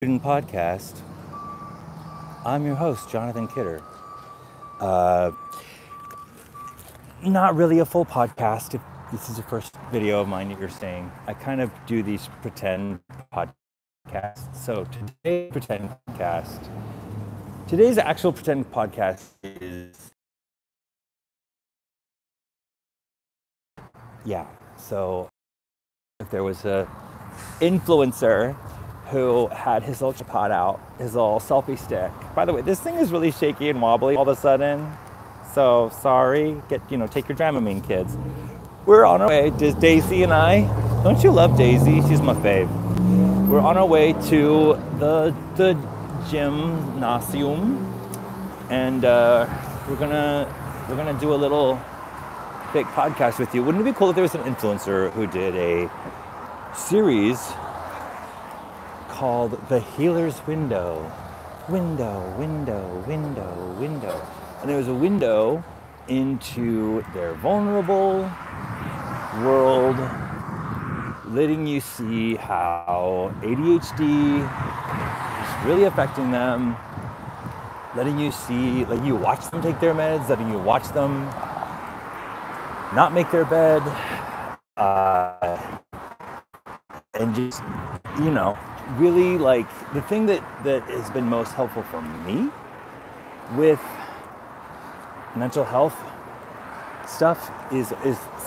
Avoidant Podcast. I'm your host, Jonathan Kidder. Not really a full podcast if this is the first video of mine that you're seeing. I kind of do these pretend podcasts. So today's actual pretend podcast is, so if there was a influencer who had his little tripod out, his little selfie stick. By the way, this thing is really shaky and wobbly all of a sudden. So sorry, take your Dramamine, kids. We're on our way, Daisy and I. Don't you love Daisy? She's my fave. We're on our way to the gymnasium, and we're gonna do a little fake podcast with you. Wouldn't it be cool if there was an influencer who did a series called The Healer's Window. Window. And there was a window into their vulnerable world, letting you see how ADHD is really affecting them, letting you watch them take their meds, letting you watch them not make their bed, and just, really the thing that has been most helpful for me with mental health stuff is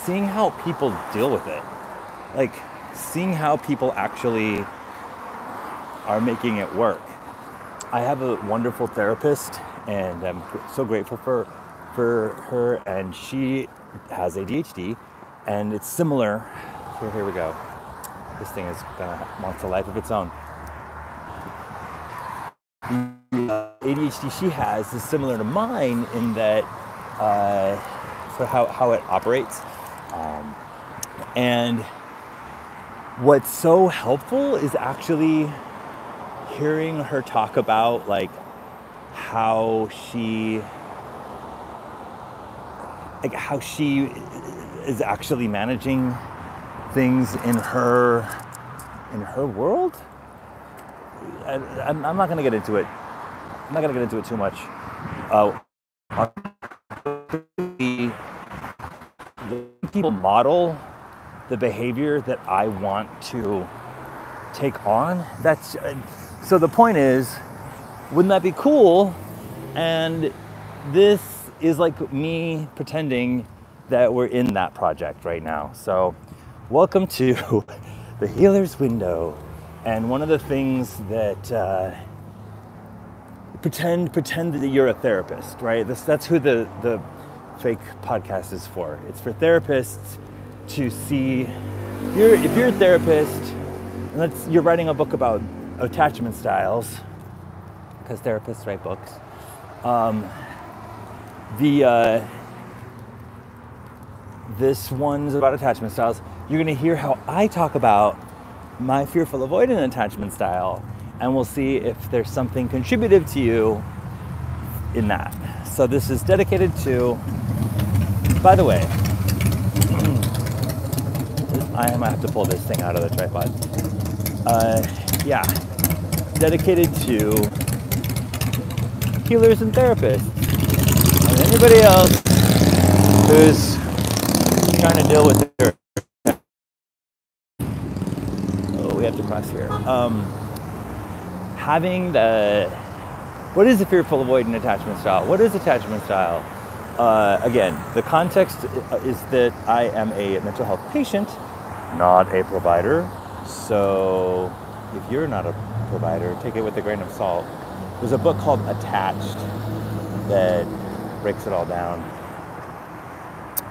seeing how people deal with it. Like seeing how people actually are making it work. I have a wonderful therapist and I'm so grateful for her, and she has ADHD and it's similar. Here we go. This thing wants a life of its own. The ADHD she has is similar to mine in that for how it operates. And what's so helpful is actually hearing her talk about how she is actually managing things in her world. I'm not going to get into it. I'm not going to get into it too much. People model the behavior that I want to take on. So the point is, wouldn't that be cool? And this is like me pretending that we're in that project right now. So welcome to The Healer's Window. And one of the things that pretend that you're a therapist, right? That's who the fake podcast is for. It's for therapists to see if you're a therapist, and you're writing a book about attachment styles, because therapists write books. This one's about attachment styles. You're going to hear how I talk about my fearful avoidant attachment style, and we'll see if there's something contributive to you in that. So this is dedicated to, by the way, I might have to pull this thing out of the tripod. Dedicated to healers and therapists and anybody else who's trying to deal with their we have to cross here. What is a fearful avoidant attachment style? What is attachment style? Again, the context is that I am a mental health patient, not a provider. So if you're not a provider, take it with a grain of salt. There's a book called Attached that breaks it all down.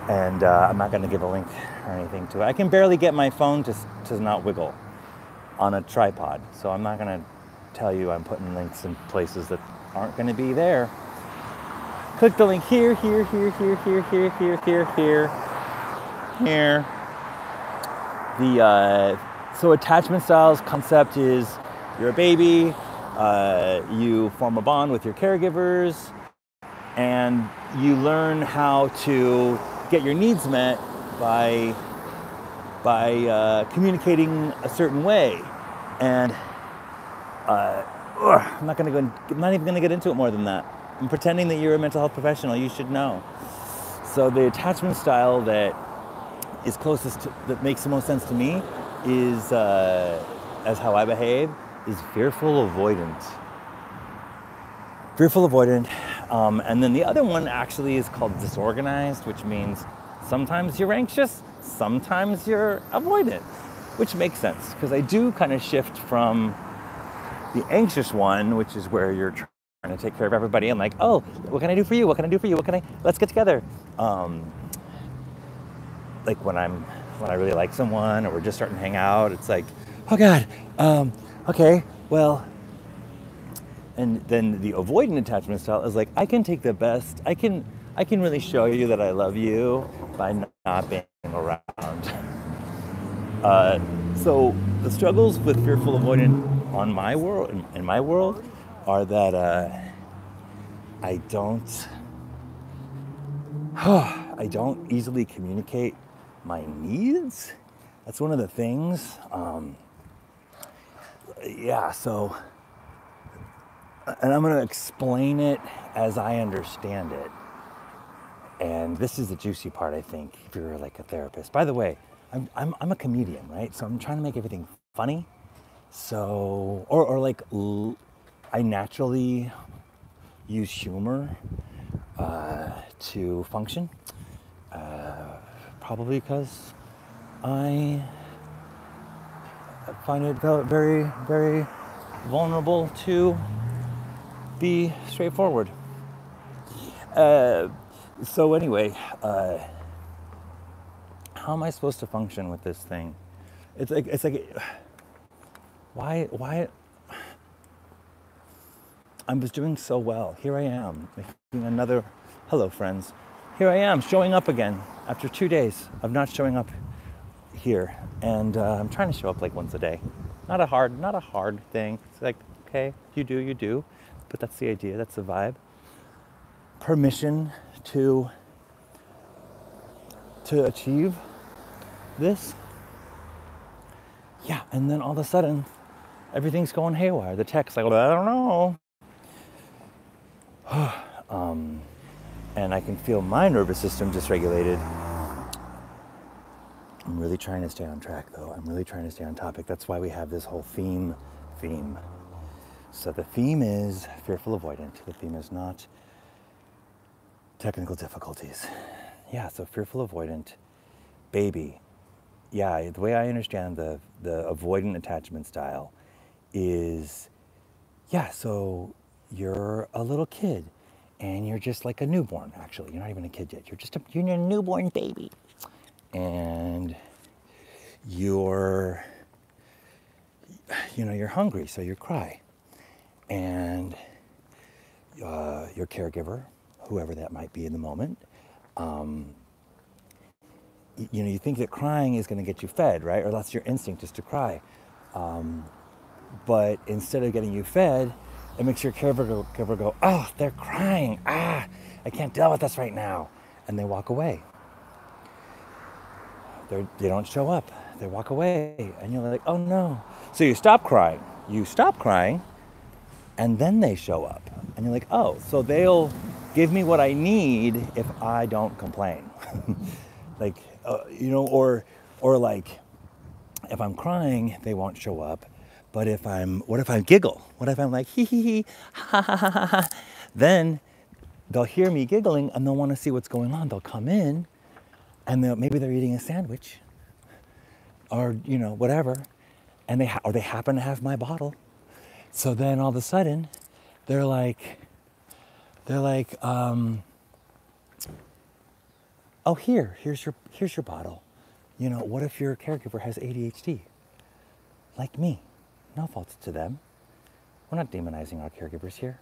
And I'm not going to give a link or anything to it. I can barely get my phone to not wiggle on a tripod. So I'm not going to tell you I'm putting links in places that aren't going to be there. Click the link here. So attachment styles concept is you're a baby, you form a bond with your caregivers, and you learn how to get your needs met by communicating a certain way. And I'm not gonna go. I'm not even gonna get into it more than that. I'm pretending that you're a mental health professional. You should know. So the attachment style that is closest to, that makes the most sense to me is, as how I behave, is fearful avoidant. Fearful avoidant. And then the other one actually is called disorganized, which means sometimes you're anxious, sometimes you're avoidant, which makes sense because I do kind of shift from the anxious one, which is where you're trying to take care of everybody and like, oh, what can I do for you? What can I do for you? Let's get together. Like when I really like someone or we're just starting to hang out, it's like, oh God, okay, well, and then the avoidant attachment style is like, I can take the best, I can really show you that I love you by not being around. So the struggles with fearful avoidant on my world, in my world, are that I don't easily communicate my needs. That's one of the things. So, and I'm going to explain it as I understand it. And this is the juicy part, I think, if you're like a therapist. By the way, I'm a comedian, right? So I'm trying to make everything funny. So, I naturally use humor to function. Probably because I find it very, very vulnerable to be straightforward. So anyway, how am I supposed to function with this thing? It's like, why? I was doing so well. Here I am, making another, hello friends. Here I am, showing up again after 2 days of not showing up here. And I'm trying to show up like once a day. Not a hard thing. It's like, okay, you do. But that's the idea, that's the vibe. Permission to achieve this. Yeah, and then all of a sudden, everything's going haywire. The text, like, I don't know. And I can feel my nervous system dysregulated. I'm really trying to stay on track, though. I'm really trying to stay on topic. That's why we have this whole theme. So the theme is fearful avoidant. The theme is not technical difficulties. Yeah, so fearful avoidant, baby. Yeah, the way I understand the avoidant attachment style is, so you're a little kid and you're just like a newborn, actually. You're not even a kid yet. You're a newborn baby. And you're hungry, so you cry. And your caregiver, whoever that might be in the moment, you think that crying is going to get you fed, right? Or that's your instinct, is to cry. But instead of getting you fed, it makes your caregiver go, oh, they're crying. I can't deal with this right now. And they walk away. They don't show up. They walk away. And you're like, oh no. So you stop crying. And then they show up. And you're like, oh, so they'll give me what I need if I don't complain. Like, or like, if I'm crying, they won't show up. But what if I giggle? What if I'm like, hee hee hee, ha ha ha ha ha? Then they'll hear me giggling and they'll want to see what's going on. They'll come in and maybe they're eating a sandwich or, whatever. And they happen to have my bottle. So then all of a sudden they're like, oh, here's your bottle. What if your caregiver has ADHD? Like me. No fault to them. We're not demonizing our caregivers here.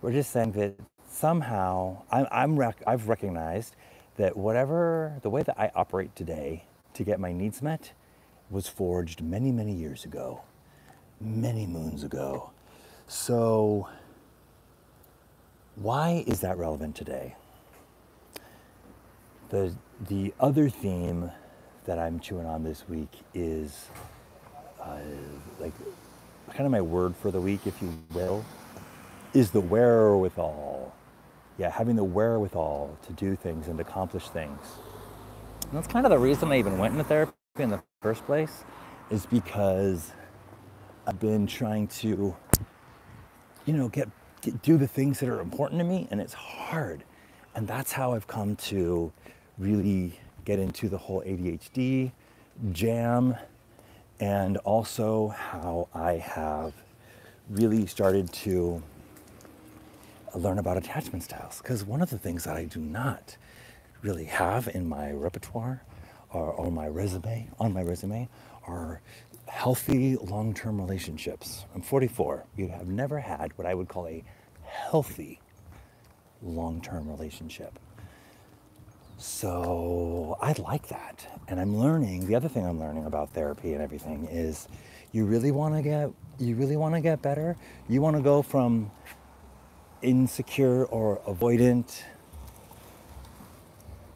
We're just saying that somehow I've recognized that the way that I operate today to get my needs met was forged many, many years ago, many moons ago. So why is that relevant today? The other theme that I'm chewing on this week is kind of my word for the week, if you will, is the wherewithal. Yeah, having the wherewithal to do things and to accomplish things. And that's kind of the reason I even went into therapy in the first place, is because I've been trying to, do the things that are important to me, and it's hard. And that's how I've come to really get into the whole ADHD jam, and also how I have really started to learn about attachment styles. Because one of the things that I do not really have in my repertoire or on my resume are healthy long-term relationships. I'm 44. You have never had what I would call a healthy long-term relationship. So I like that. And I'm learning, the other thing I'm learning about therapy and everything is you really want to get better. You want to go from insecure or avoidant,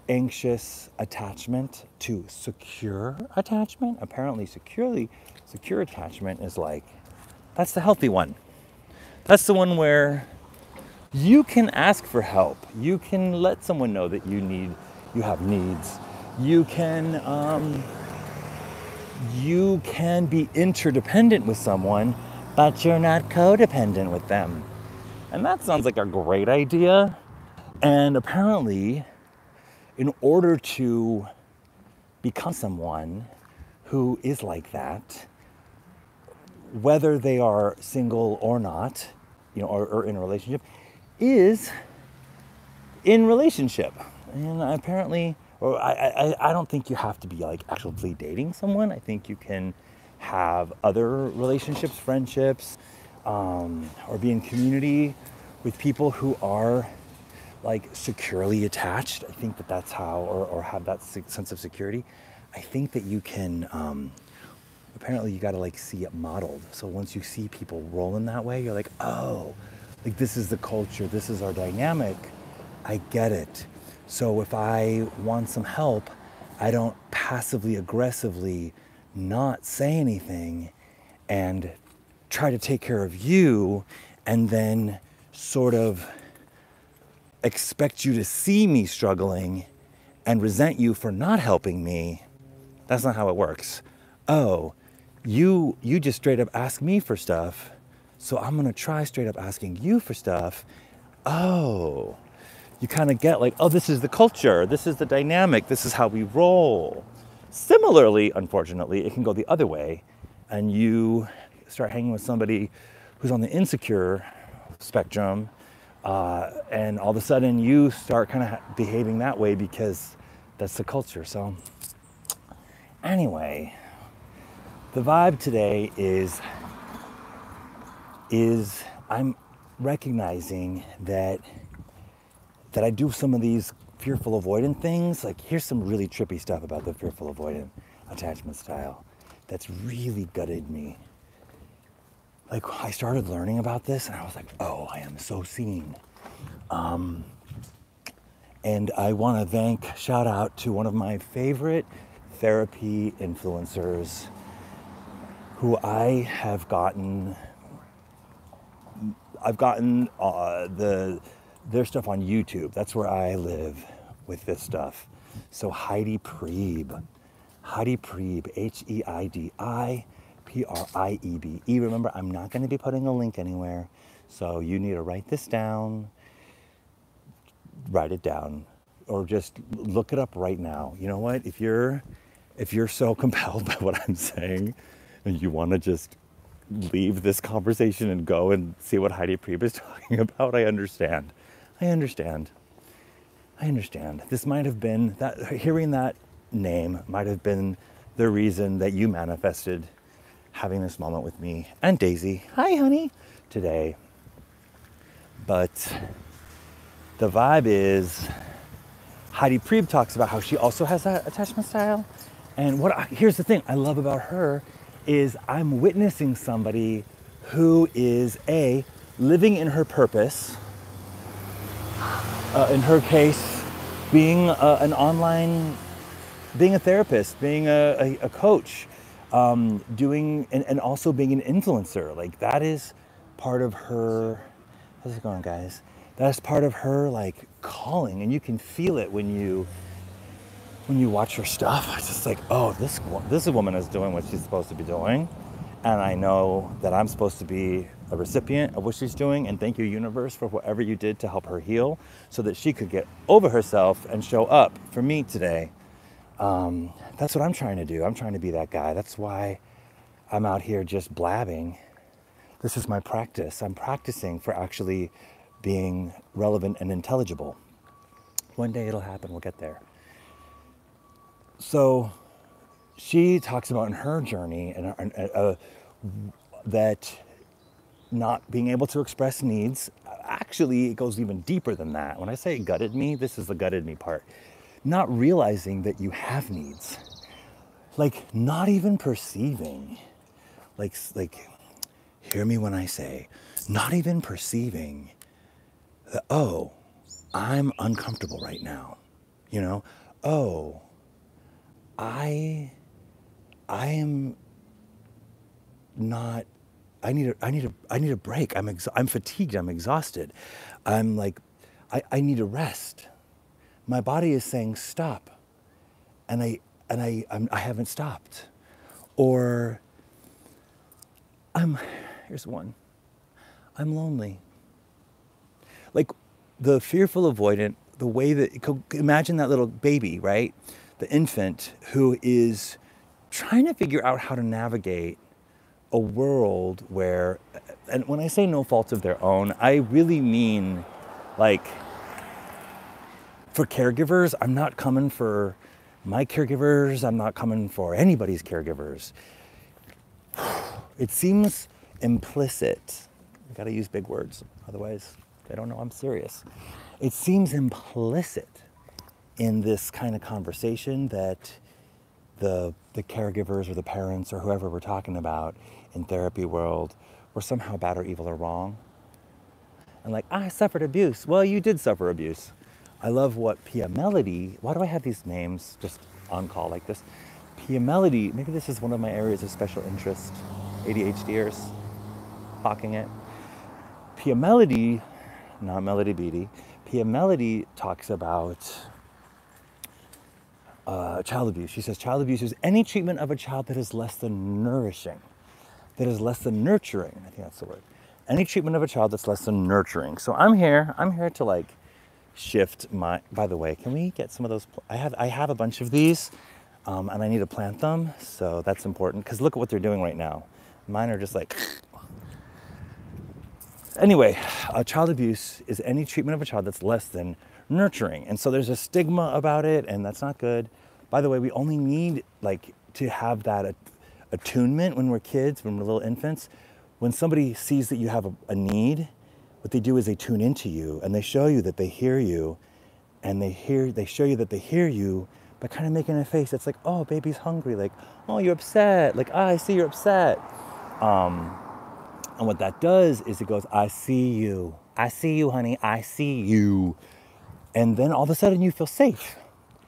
anxious attachment to secure attachment. Apparently secure attachment is like, that's the healthy one. That's the one where you can ask for help. You can let someone know that you have needs. You can be interdependent with someone, but you're not codependent with them. And that sounds like a great idea. And apparently, in order to become someone who is like that, whether they are single or not, or in a relationship, is in relationship. And apparently, I don't think you have to be like actually dating someone. I think you can have other relationships, friendships, or be in community with people who are like securely attached. I think that's how, or have that sense of security. I think that you can, apparently you got to like see it modeled. So once you see people rolling that way, you're like, oh, like this is the culture, this is our dynamic. I get it. So if I want some help, I don't passively aggressively not say anything and try to take care of you and then sort of expect you to see me struggling and resent you for not helping me. That's not how it works. Oh, you just straight up ask me for stuff, so I'm gonna try straight up asking you for stuff. Oh, you kind of get like, oh, this is the culture, this is the dynamic, this is how we roll. Similarly, unfortunately, it can go the other way, and you start hanging with somebody who's on the insecure spectrum, and all of a sudden you start kind of behaving that way because that's the culture. So anyway, the vibe today is I'm recognizing that I do some of these fearful avoidant things. Like, here's some really trippy stuff about the fearful avoidant attachment style that's really gutted me. Like, I started learning about this and I was like, oh, I am so seen. And I want to shout out to one of my favorite therapy influencers who I've gotten their stuff on YouTube. That's where I live with this stuff. So Heidi Priebe. Heidi Priebe, HEIDI-PRIEBE. Remember, I'm not going to be putting a link anywhere, so you need to write this down, write it down, or just look it up right now. You know what? If you're so compelled by what I'm saying, and you want to just leave this conversation and go and see what Heidi Priebe is talking about, I understand. This might have been, hearing that name might have been the reason that you manifested having this moment with me and Daisy, hi honey, today. But the vibe is, Heidi Priebe talks about how she also has that attachment style. And here's the thing I love about her is I'm witnessing somebody who is living in her purpose. In her case, being being a therapist, being a coach, doing, and also being an influencer. Like that is part of her, how's it going, guys? That's part of her like calling, and you can feel it when you watch her stuff. It's just like, oh, this woman is doing what she's supposed to be doing, and I know that I'm supposed to be a recipient of what she's doing. And thank you, universe, for whatever you did to help her heal, so that she could get over herself and show up for me today. That's what I'm trying to do. I'm trying to be that guy. That's why I'm out here just blabbing. This is my practice. I'm practicing for actually being relevant and intelligible. One day it'll happen. We'll get there. So she talks about in her journey that not being able to express needs, actually it goes even deeper than that. When I say it gutted me, this is the gutted me part. Not realizing that you have needs. Like not even perceiving. Like hear me when I say, not even perceiving that, oh, I'm uncomfortable right now. You know, oh, I am not, I need a break. I'm fatigued. I'm exhausted. I'm like, I need a rest. My body is saying stop, and I haven't stopped. Or here's one. I'm lonely. Like the fearful avoidant, the way that, imagine that little baby, right? The infant who is trying to figure out how to navigate a world where, and when I say no fault of their own, I really mean like, for caregivers, I'm not coming for my caregivers, I'm not coming for anybody's caregivers. It seems implicit. I gotta use big words, otherwise they don't know I'm serious. It seems implicit in this kind of conversation that the caregivers or the parents or whoever we're talking about in therapy world were somehow bad or evil or wrong. And like, I suffered abuse. Well, you did suffer abuse. I love what Pia Melody, why do I have these names just on call like this? Pia Melody, maybe this is one of my areas of special interest. ADHDers, hawking it. Pia Melody, not Melody Beatty, Pia Melody talks about child abuse. She says child abuse is any treatment of a child that is less than nourishing, that is less than nurturing. I think that's the word. Any treatment of a child that's less than nurturing. So I'm here to like shift my, by the way, can we get some of those? I have a bunch of these and I need to plant them. So that's important because look at what they're doing right now. Mine are just like, anyway, child abuse is any treatment of a child that's less than nurturing. And so there's a stigma about it, and that's not good. By the way, we only need like to have that attunement when we're kids, when we're little infants. When somebody sees that you have a need, what they do is they tune into you and they show you that they hear you, and they show you that they hear you by kind of making a face that's like, oh, baby's hungry, like, oh, you're upset, like, I see you're upset. And what that does is it goes, I see you, honey, I see you. And then all of a sudden you feel safe.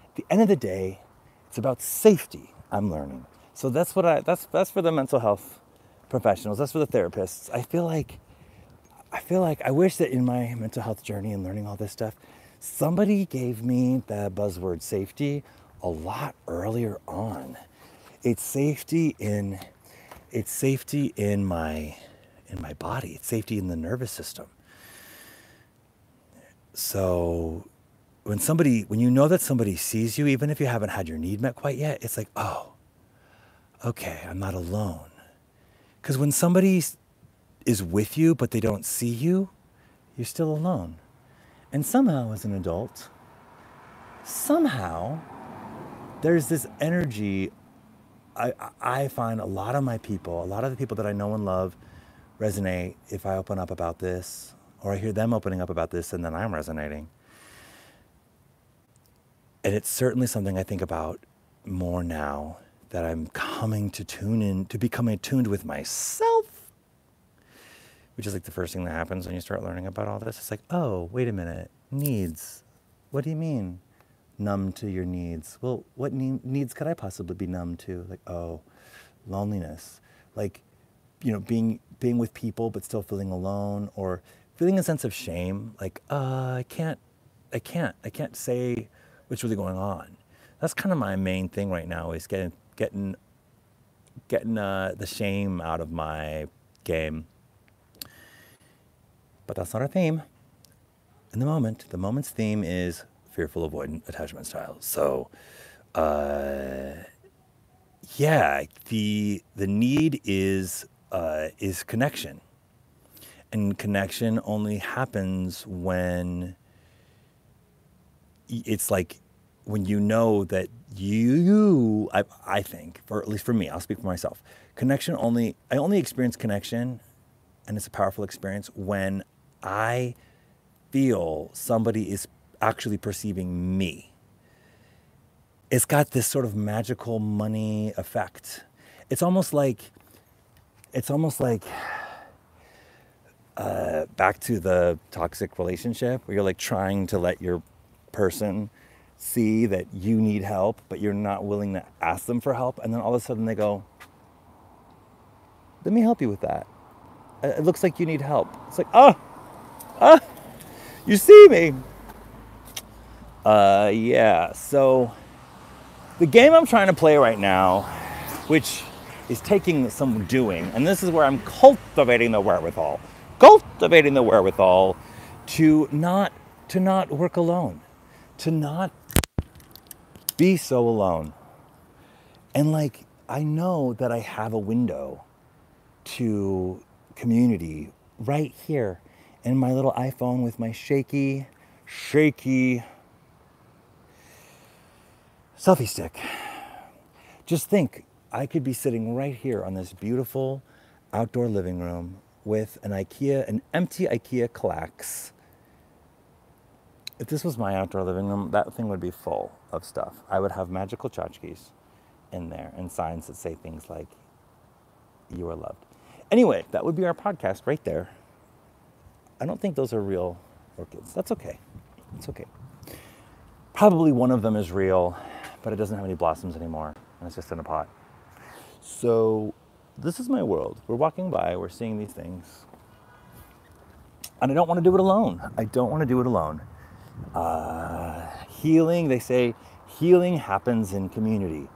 At the end of the day, it's about safety, I'm learning. So that's that's for the mental health professionals, that's for the therapists. I feel like I wish that in my mental health journey and learning all this stuff, somebody gave me the buzzword safety a lot earlier on. It's safety in my body. It's safety in the nervous system. So when you know that somebody sees you, even if you haven't had your need met quite yet, it's like, oh, okay, I'm not alone. Because when somebody is with you, but they don't see you, you're still alone. And somehow as an adult, there's this energy. I find a lot of the people that I know and love resonate if I open up about this, or I hear them opening up about this, and then I'm resonating. And it's certainly something I think about more now that I'm coming to become attuned with myself, which is like the first thing that happens when you start learning about all this. It's like, oh, wait a minute, needs. What do you mean, numb to your needs? Well, what needs could I possibly be numb to? Like, oh, loneliness, like, being with people but still feeling alone, or feeling a sense of shame, like, I can't say what's really going on. That's kind of my main thing right now, is getting the shame out of my game. But that's not our theme. In the moment's theme is fearful avoidant attachment style. So, yeah, the need is connection, and connection only happens when it's like, when you know that I think, for at least for me, I'll speak for myself. I only experience connection, and it's a powerful experience when I feel somebody is actually perceiving me. It's got this sort of magical money effect. It's almost like back to the toxic relationship, where you're like trying to let your person see that you need help, but you're not willing to ask them for help. And then all of a sudden they go, let me help you with that. It looks like you need help. It's like, you see me. Yeah. So the game I'm trying to play right now, which is taking some doing, and this is where I'm cultivating the wherewithal to not work alone, to not be so alone. And like, I know that I have a window to community right here in my little iPhone with my shaky selfie stick. Just think, I could be sitting right here on this beautiful outdoor living room with an empty IKEA Klax. If this was my outdoor living room, that thing would be full of stuff. I would have magical tchotchkes in there and signs that say things like, you are loved. Anyway, that would be our podcast right there. I don't think those are real orchids. That's okay. It's okay. Probably one of them is real, but it doesn't have any blossoms anymore, and it's just in a pot. So this is my world. We're walking by, we're seeing these things, and I don't want to do it alone. Healing, they say, healing happens in community.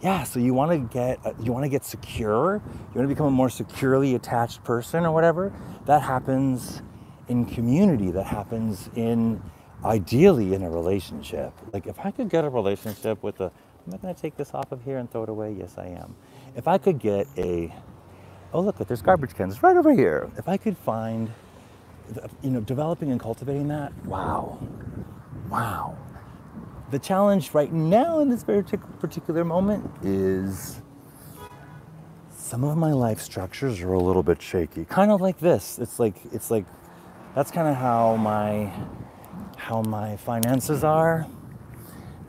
Yeah, so you want to get secure, you want to become a more securely attached person or whatever. That happens in community. That happens ideally in a relationship. Like, if I could get a relationship with I'm not going to take this off of here and throw it away. Yes, I am. If I could get oh look, there's garbage cans right over here. If I could find, developing and cultivating that, wow. The challenge right now in this very particular moment is some of my life structures are a little bit shaky. Kind of like this. It's like that's kind of how my finances are.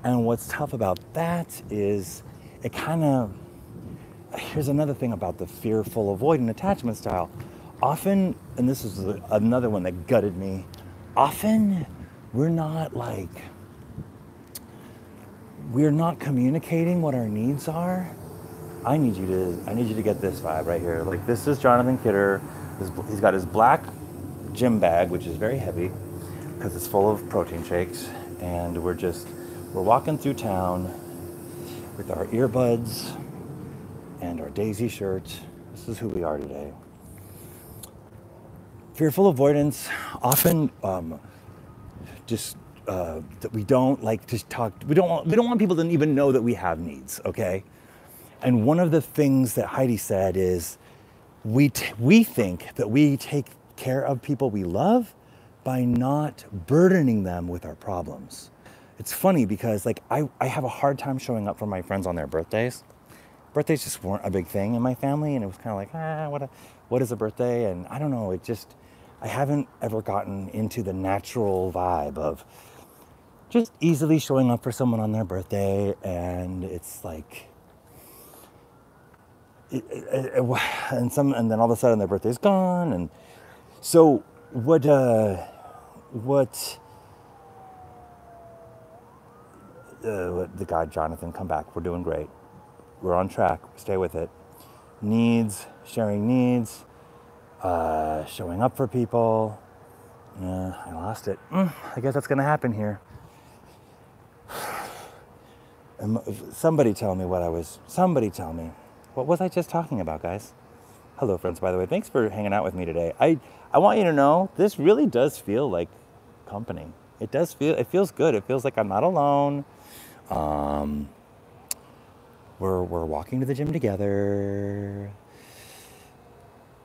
And what's tough about that is here's another thing about the fearful avoidant attachment style. Often, and this is another one that gutted me, often we're not communicating what our needs are. I need you to get this vibe right here. Like, this is Jonathan Kidder. He's got his black gym bag, which is very heavy because it's full of protein shakes, and we're walking through town with our earbuds and our daisy shirts. This is who we are today. Fearful avoidance, often that we don't like to talk. We don't want people to even know that we have needs. Okay, and one of the things that Heidi said is we think that we take care of people we love by not burdening them with our problems. It's funny because I have a hard time showing up for my friends on their birthdays. Birthdays just weren't a big thing in my family, and it was kind of like, what is a birthday? And I don't know, I haven't ever gotten into the natural vibe of just easily showing up for someone on their birthday, and it's like, and then all of a sudden their birthday's gone, and so what the guy Jonathan, come back. We're doing great. We're on track. Stay with it. needs, sharing needs, showing up for people. I lost it. I guess that's going to happen here. Somebody tell me. What was I just talking about, guys? Hello, friends, by the way. Thanks for hanging out with me today. I want you to know this really does feel like company. It feels good. It feels like I'm not alone. We're walking to the gym together.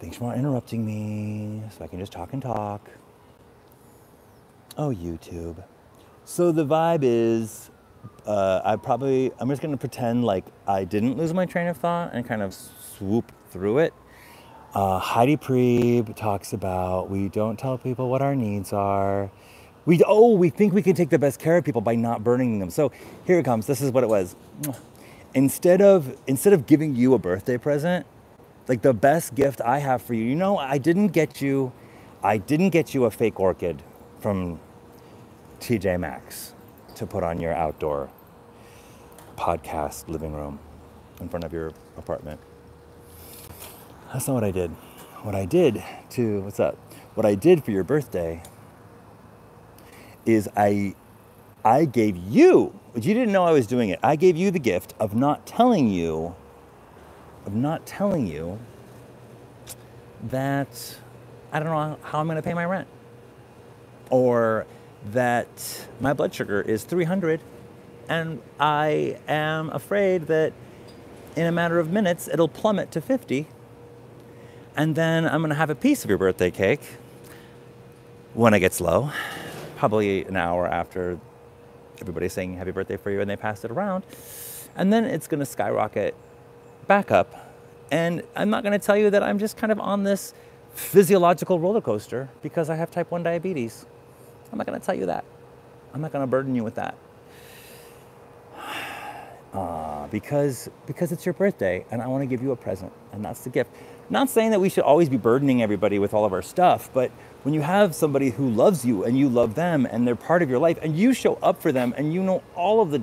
Thanks for not interrupting me so I can just talk and talk. Oh, YouTube. So the vibe is, I'm just going to pretend like I didn't lose my train of thought and kind of swoop through it. Heidi Priebe talks about we don't tell people what our needs are. We think we can take the best care of people by not burdening them. So here it comes. This is what it was. Instead of giving you a birthday present, like the best gift I have for you, I didn't get you a fake orchid from TJ Maxx to put on your outdoor podcast living room in front of your apartment. That's not what I did. What I did for your birthday is I gave you, but you didn't know I was doing it. I gave you the gift of not telling you that I don't know how I'm going to pay my rent, or that my blood sugar is 300 and I am afraid that in a matter of minutes it'll plummet to 50, and then I'm going to have a piece of your birthday cake when it gets low, probably an hour after everybody's saying happy birthday for you and they passed it around, and then it's going to skyrocket back up. And I'm not going to tell you that I'm just kind of on this physiological roller coaster because I have type 1 diabetes. I'm not going to tell you that. I'm not going to burden you with that. Because it's your birthday and I want to give you a present, and that's the gift. Not saying that we should always be burdening everybody with all of our stuff, but when you have somebody who loves you and you love them and they're part of your life and you show up for them and you know all of the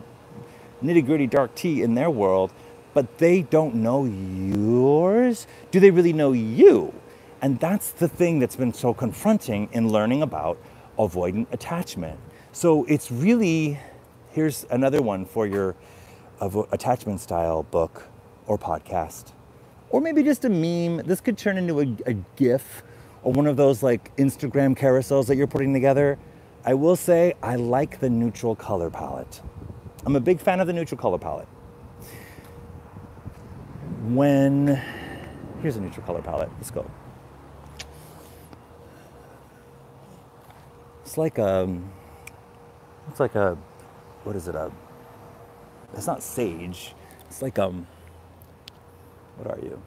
nitty-gritty dark tea in their world, but they don't know yours, do they really know you? And that's the thing that's been so confronting in learning about avoidant attachment. So it's really, here's another one for your attachment style book or podcast, or maybe just a meme. This could turn into a GIF or one of those like Instagram carousels that you're putting together. I will say I like the neutral color palette. I'm a big fan of the neutral color palette. Here's a neutral color palette. Let's go. It's like a, what is it? It's not sage. It's like, what are you?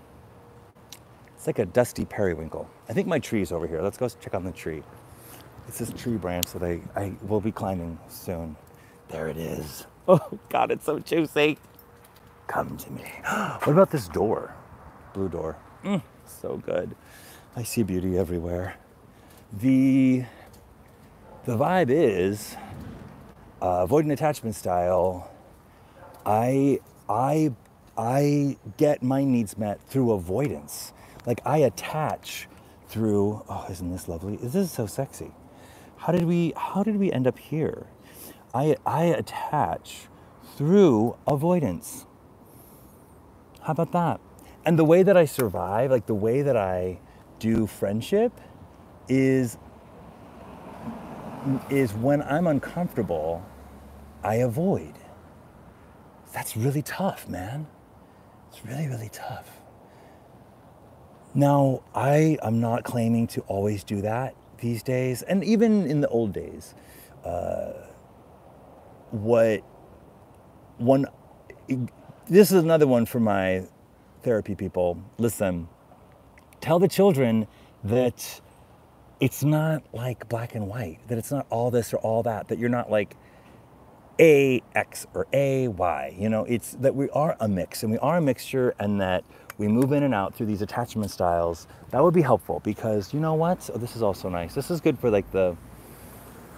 It's like a dusty periwinkle. I think my tree's over here. Let's go check on the tree. It's this tree branch that I will be climbing soon. There it is. Oh God, it's so juicy. Come to me. What about this door? Blue door. So good. I see beauty everywhere. The vibe is avoidant attachment style. I get my needs met through avoidance. Like I attach through. Oh, isn't this lovely? This is so sexy. How did we end up here? I attach through avoidance. How about that? And the way that I survive, like the way that I do friendship is when I'm uncomfortable, I avoid. That's really tough, man. It's really, really tough. Now, I'm not claiming to always do that these days, and even in the old days. This is another one for my therapy people. Listen, tell the children that it's not like black and white, that it's not all this or all that you're not like A, X, or A, Y. It's that we are a mix, and we are a mixture, and that we move in and out through these attachment styles. That would be helpful, because you know what? Oh, this is also nice. This is good for like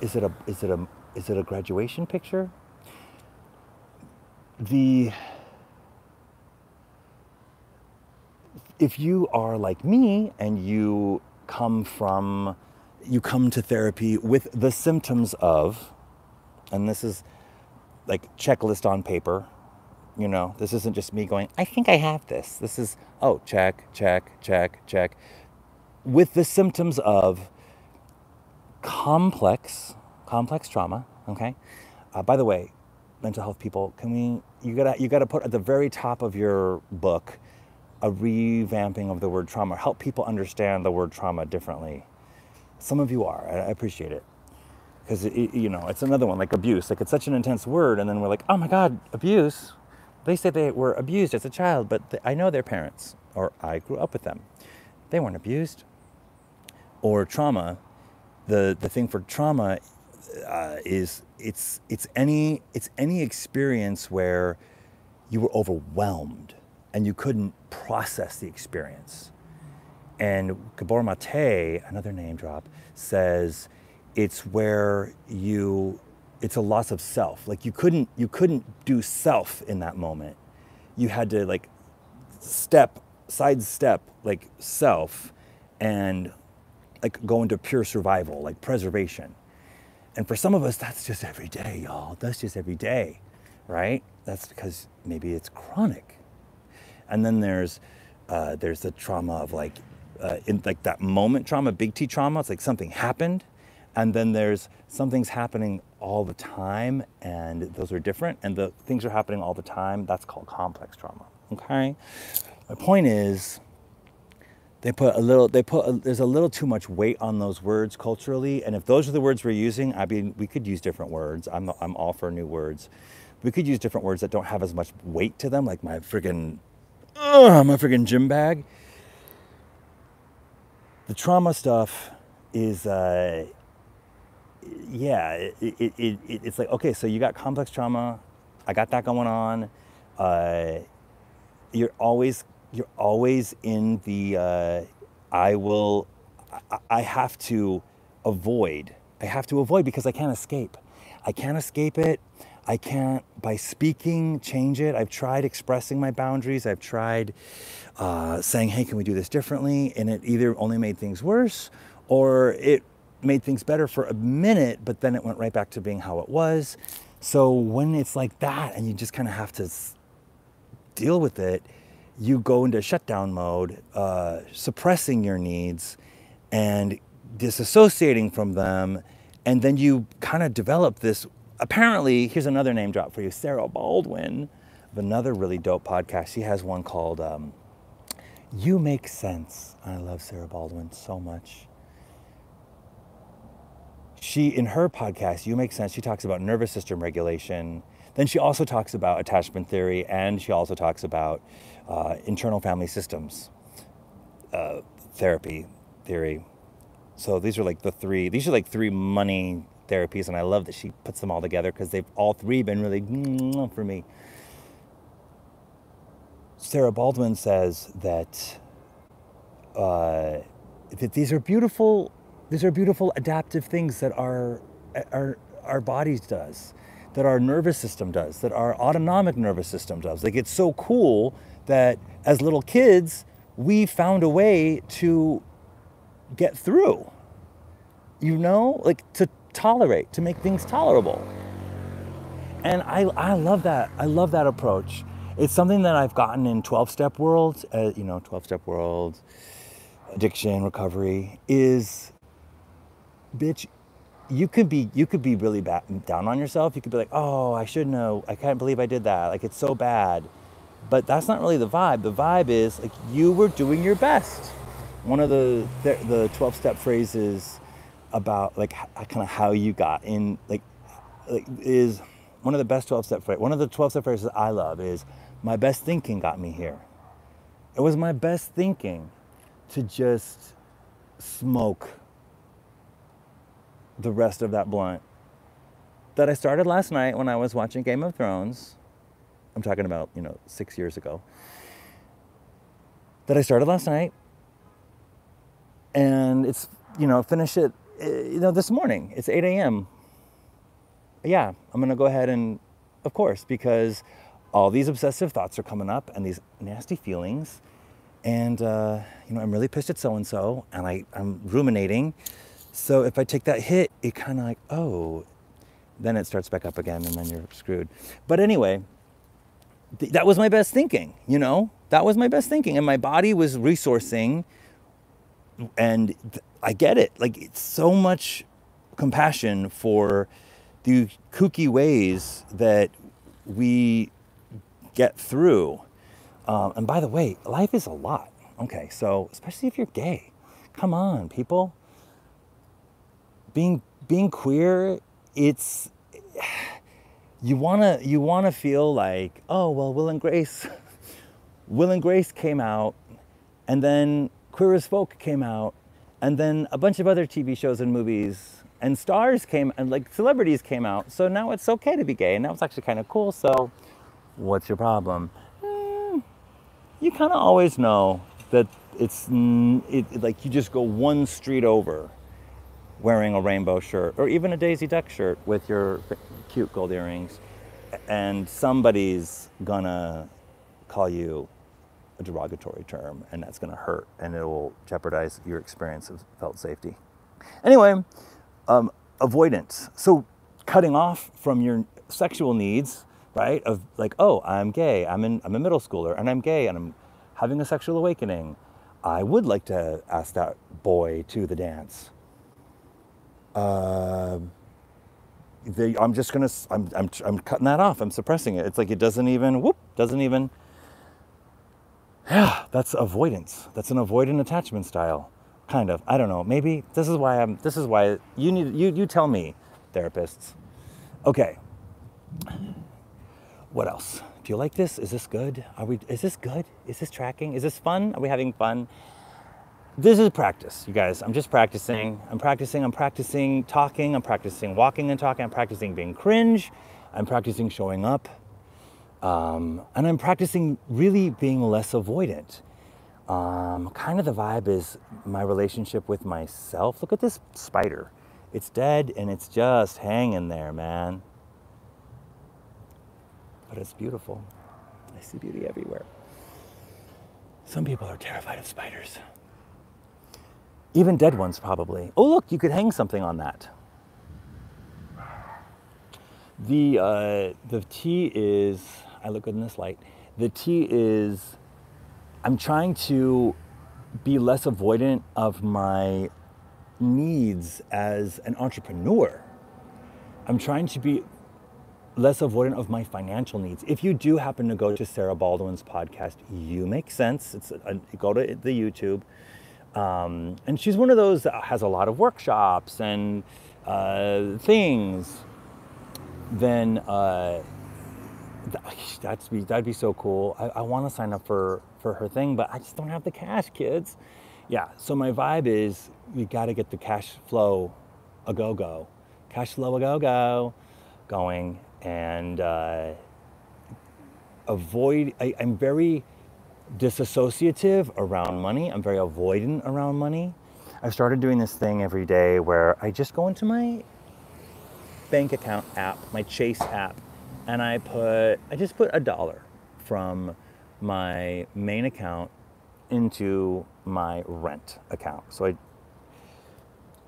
is it a graduation picture? if you are like me and you come to therapy with the symptoms of, and this is like checklist on paper, this isn't just me going, I think I have this. This is, oh, check, check, check, check. With the symptoms of complex trauma, okay? By the way, mental health people, you gotta put at the very top of your book a revamping of the word trauma. Help people understand the word trauma differently. Some of you are. I appreciate it. Because, it's another one, like abuse. Like, it's such an intense word, and then we're like, oh my God, abuse. They say they were abused as a child, but I know their parents, or I grew up with them. They weren't abused. Or trauma. The thing for trauma is it's any experience where you were overwhelmed and you couldn't process the experience. And Gabor Mate, another name drop, says it's where it's a loss of self. Like you couldn't do self in that moment. You had to like sidestep like self and like go into pure survival, like preservation. And for some of us, that's just every day, y'all. That's just every day, right? That's because maybe it's chronic. And then there's the trauma of like, in like that moment trauma, big T trauma. It's like something happened. And then there's something's happening all the time, and those are different. And the things are happening all the time. That's called complex trauma. Okay. My point is, there's a little too much weight on those words culturally. And if those are the words we're using, I mean, we could use different words. I'm all for new words. We could use different words that don't have as much weight to them, like my friggin' gym bag. The trauma stuff is, it's like, okay, so you got complex trauma. I got that going on. You're always in the, I have to avoid because I can't escape. I can't escape it. I can't, by speaking, change it. I've tried expressing my boundaries. I've tried saying, hey, can we do this differently? And it either only made things worse or it made things better for a minute, but then it went right back to being how it was. So when it's like that and you just kind of have to deal with it, you go into shutdown mode, suppressing your needs and disassociating from them. And then you kind of develop this, apparently, here's another name drop for you, Sarah Baldwin, of another really dope podcast. She has one called You Make Sense. I love Sarah Baldwin so much. In her podcast, You Make Sense, she talks about nervous system regulation. Then she also talks about attachment theory, and she also talks about internal family systems theory. So these are like three money therapies, and I love that she puts them all together because they've all three been really for me. Sarah Baldwin says that these are beautiful adaptive things that our bodies does, that our nervous system does, that our autonomic nervous system does. Like, it's so cool that as little kids, we found a way to get through, like to tolerate, to make things tolerable. And I love that. I love that approach. It's something that I've gotten in 12-step world, 12-step world, addiction, recovery is, bitch, you could be really down on yourself. You could be like, oh, I shouldn't have, I can't believe I did that. Like, it's so bad. But that's not really the vibe. The vibe is like, you were doing your best. One of the 12-step phrases about like kind of how you got in, like is one of the best 12-step phrases. One of the 12-step phrases I love is, my best thinking got me here. It was my best thinking to just smoke the rest of that blunt that I started last night when I was watching Game of Thrones. I'm talking about, 6 years ago. That I started last night. And it's, finish it, this morning. It's 8 a.m. Yeah, I'm going to go ahead and, of course, because all these obsessive thoughts are coming up and these nasty feelings. and I'm really pissed at so-and-so, and I'm ruminating. So if I take that hit, it kind of like, oh, then it starts back up again, and then you're screwed. But anyway, that was my best thinking, that was my best thinking, and my body was resourcing, and I get it. Like, it's so much compassion for the kooky ways that we get through. And by the way, life is a lot. Okay, so especially if you're gay, come on, people. Being queer, it's, you wanna feel like, oh well, Will and Grace came out, and then Queer as Folk came out, and then a bunch of other TV shows and movies and stars came, and like celebrities came out. So now it's okay to be gay, and now it's actually kind of cool. So what's your problem? You kind of always know that it's like you just go one street over wearing a rainbow shirt or even a Daisy Duck shirt with your cute gold earrings, and somebody's gonna call you a derogatory term, and that's gonna hurt, and it will jeopardize your experience of felt safety. Anyway, avoidance. So cutting off from your sexual needs, right? Of like, oh, I'm gay, I'm a middle schooler, and I'm gay, and I'm having a sexual awakening. I would like to ask that boy to the dance. I'm cutting that off. I'm suppressing it. It's like it doesn't even. Yeah, that's avoidance. That's an avoidant attachment style, kind of. I don't know. Maybe this is why you tell me, therapists. Okay. What else? Do you like this? Is this good? Is this good? Is this tracking? Is this fun? Are we having fun? This is practice, you guys. I'm just practicing. I'm practicing talking. I'm practicing walking and talking. I'm practicing being cringe. I'm practicing showing up. And I'm practicing really being less avoidant. Kind of the vibe is my relationship with myself. Look at this spider. It's dead and it's just hanging there, man. But it's beautiful. I see beauty everywhere. Some people are terrified of spiders. Even dead ones, probably. Oh, look, you could hang something on that. The T is, I look good in this light. The T is, I'm trying to be less avoidant of my needs as an entrepreneur. I'm trying to be less avoidant of my financial needs. If you do happen to go to Sarah Baldwin's podcast, You Make Sense. Go to the YouTube. And she's one of those that has a lot of workshops and things. Then that'd be so cool. I want to sign up for her thing, but I just don't have the cash, kids. Yeah, so my vibe is you got to get the cash flow a go-go. Cash flow a go-go going, and I'm very disassociative around money. I'm very avoidant around money. I've started doing this thing every day where I just go into my bank account app, my Chase app, and I just put $1 from my main account into my rent account. So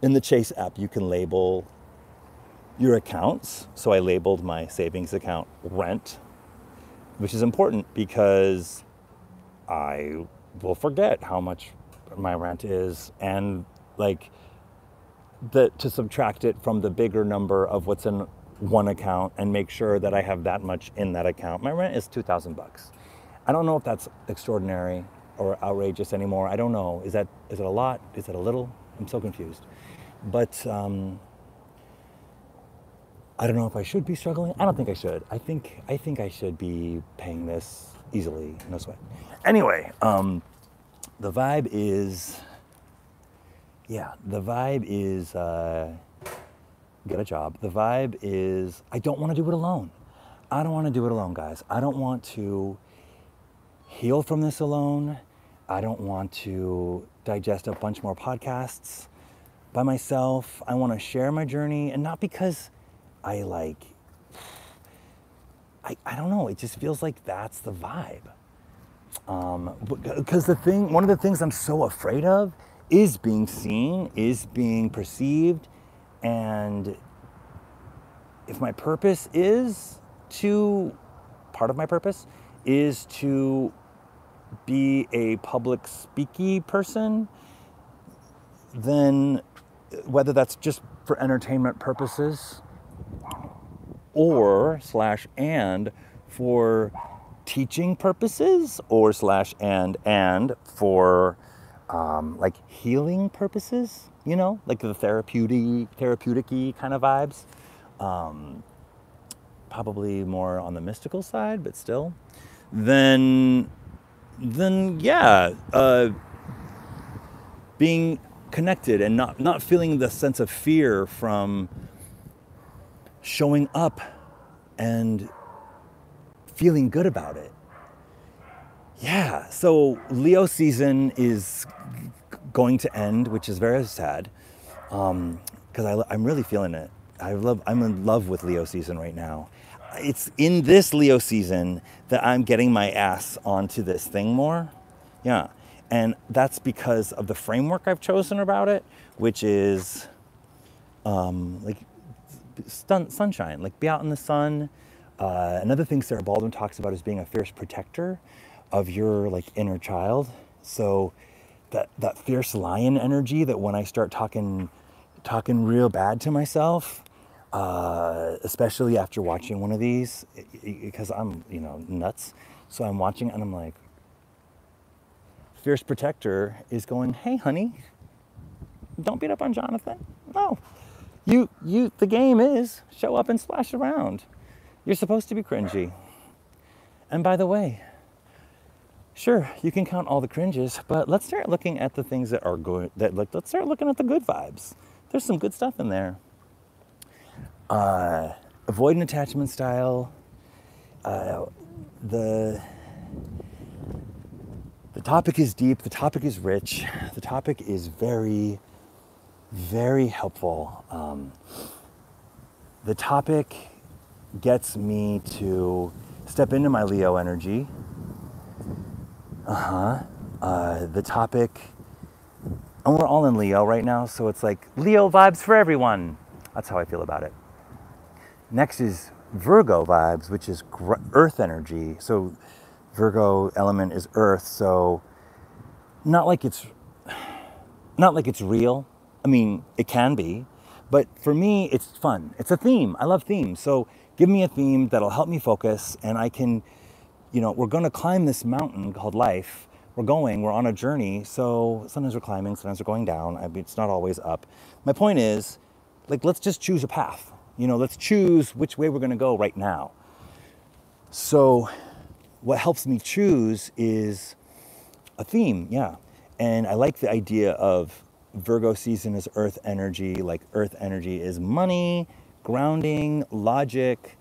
in the Chase app, you can label your accounts. So I labeled my savings account rent, which is important because I will forget how much my rent is, and like to subtract it from the bigger number of what's in one account and make sure that I have that much in that account. My rent is $2,000. I don't know if that's extraordinary or outrageous anymore. I don't know. Is it a lot? Is it a little? I'm so confused. But I don't know if I should be struggling. I don't think I should. I think I should be paying this easily, no sweat. Anyway, the vibe is, get a job. The vibe is, I don't want to do it alone. I don't want to do it alone, guys. I don't want to heal from this alone. I don't want to digest a bunch more podcasts by myself. I want to share my journey, and not because I don't know, it just feels like that's the vibe. Because one of the things I'm so afraid of is being seen, is being perceived, and if my purpose is part of my purpose is to be a public speaky person, then whether that's just for entertainment purposes or /and for teaching purposes or /and for like healing purposes, like the therapeutic-y kind of vibes. Probably more on the mystical side, but still. Then yeah, being connected and not feeling the sense of fear from showing up and feeling good about it. Yeah, so Leo season is going to end, which is very sad, because I'm really feeling it. I'm in love with Leo season right now. It's in this Leo season that I'm getting my ass onto this thing more. Yeah, and that's because of the framework I've chosen about it, which is like sunshine, like be out in the sun. Another thing Sarah Baldwin talks about is being a fierce protector of your like inner child. So that fierce lion energy that when I start talking real bad to myself, especially after watching one of these, because I'm nuts. So I'm watching and I'm like, fierce protector is going, hey honey, don't beat up on Jonathan. No, the game is show up and splash around. You're supposed to be cringy. And by the way, sure, you can count all the cringes, but let's start looking at the things that are good. Let's start looking at the good vibes. There's some good stuff in there. Avoidant Attachment Style. The topic is deep. The topic is rich. The topic is very, very helpful. The topic gets me to step into my Leo energy. The topic, and we're all in Leo right now, so it's like Leo vibes for everyone. That's how I feel about it. Next is Virgo vibes, which is earth energy. So Virgo element is earth, so not like it's real. I mean, it can be, but for me, it's fun. It's a theme. I love themes. So give me a theme that'll help me focus, and I can, we're going to climb this mountain called life. We're on a journey. So sometimes we're climbing, sometimes we're going down. I mean, it's not always up. My point is, like, let's just choose a path. Let's choose which way we're going to go right now. So what helps me choose is a theme, yeah. And I like the idea of Virgo season is earth energy. Like earth energy is money, grounding, logic.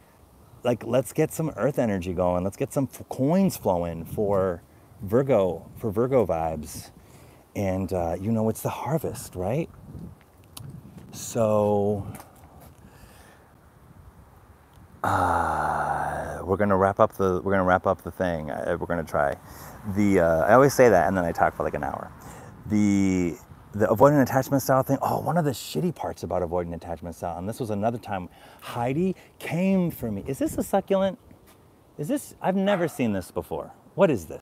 Like, let's get some earth energy going. Let's get some coins flowing for Virgo vibes. And, it's the harvest, right? So we're gonna wrap up the thing. We're gonna try. I always say that, and then I talk for like an hour. The avoidant attachment style thing. Oh, one of the shitty parts about avoidant attachment style, and this was another time Heidi came for me. Is this a succulent? I've never seen this before. What is this?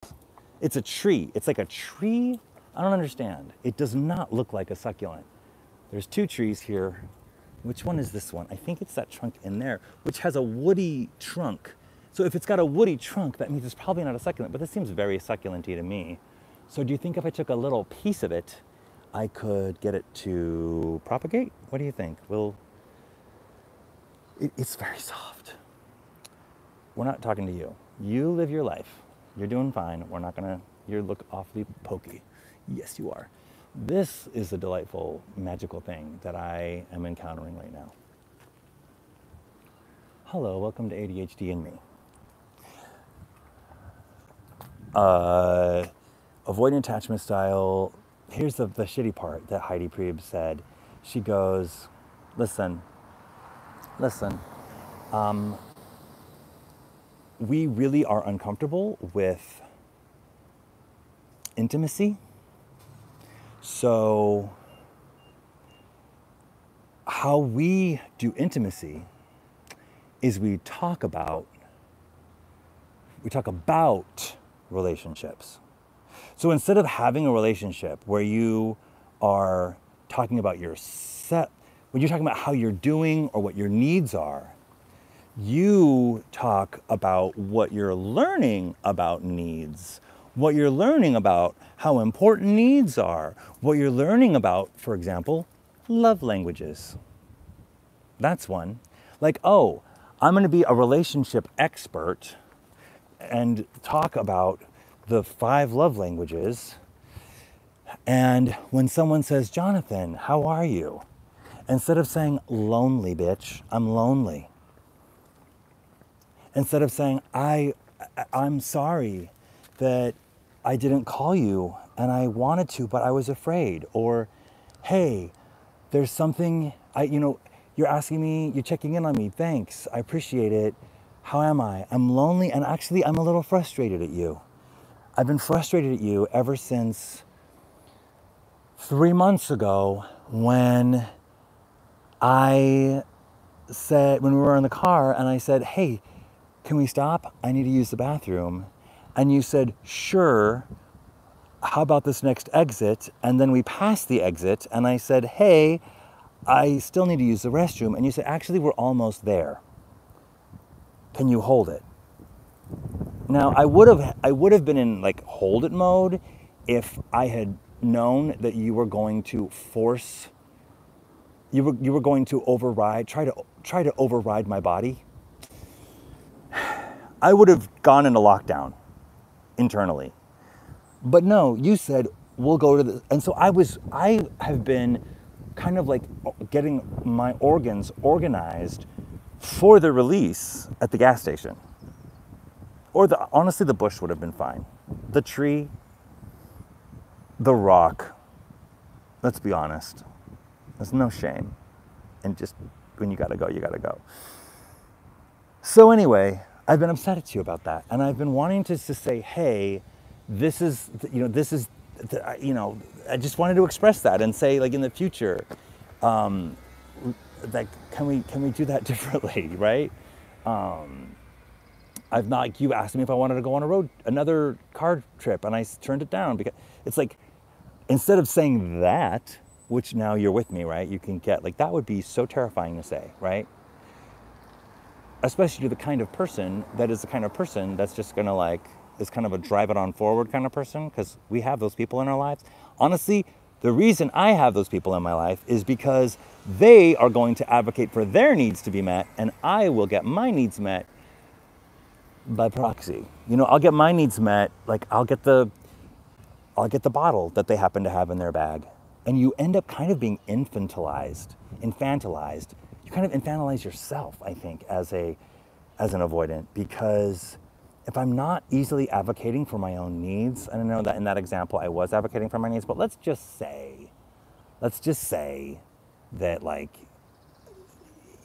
It's a tree. It's like a tree. I don't understand. It does not look like a succulent. There's two trees here. Which one is this one? I think it's that trunk in there, which has a woody trunk. So if it's got a woody trunk, that means it's probably not a succulent, but this seems very succulent-y to me. So do you think if I took a little piece of it, I could get it to propagate? What do you think? It's very soft. We're not talking to you. You live your life. You're doing fine. You look awfully pokey. Yes, you are. This is a delightful, magical thing that I am encountering right now. Hello, welcome to ADHD and me. Avoidant attachment style. Here's the shitty part that Heidi Priebe said. She goes, listen, we really are uncomfortable with intimacy. So how we do intimacy is we talk about relationships. So instead of having a relationship where you are talking about when you're talking about how you're doing or what your needs are, you talk about what you're learning about needs, what you're learning about how important needs are, what you're learning about, for example, love languages. That's one. Like, oh, I'm going to be a relationship expert and talk about the 5 love languages. And when someone says, Jonathan, how are you? Instead of saying, lonely, bitch, I'm lonely. Instead of saying, I'm sorry that I didn't call you and I wanted to, but I was afraid. Or, hey, there's something, you're asking me, you're checking in on me. Thanks, I appreciate it. How am I? I'm lonely, and actually I'm a little frustrated at you. I've been frustrated at you ever since 3 months ago when we were in the car and I said, hey, can we stop? I need to use the bathroom. And you said, sure, how about this next exit? And then we passed the exit and I said, hey, I still need to use the restroom. And you said, actually, we're almost there. Can you hold it? Now, I would have been in like hold it mode if I had known that you were going to you were going to try to override my body. I would have gone into lockdown internally. But no, you said we'll go to and so I have been kind of like getting my organs organized for the release at the gas station. Or honestly, the bush would have been fine. The tree, the rock, let's be honest. There's no shame. And just when you gotta go, you gotta go. So anyway, I've been upset at you about that. And I've been wanting to say, hey, I just wanted to express that and say, like, in the future, like, can we do that differently, right? You asked me if I wanted to go on another car trip, and I turned it down because it's like, instead of saying that, which now you're with me, right? You can get, like, that would be so terrifying to say, right? Especially to the kind of person that's just gonna is kind of a drive it on forward kind of person, because we have those people in our lives. Honestly, the reason I have those people in my life is because they are going to advocate for their needs to be met, and I will get my needs met by proxy. I'll get my needs met, like I'll get the bottle that they happen to have in their bag. And you end up kind of being infantilized. You kind of infantilize yourself, I think, as an avoidant, because if I'm not easily advocating for my own needs, and I know that in that example I was advocating for my needs, but let's just say that, like,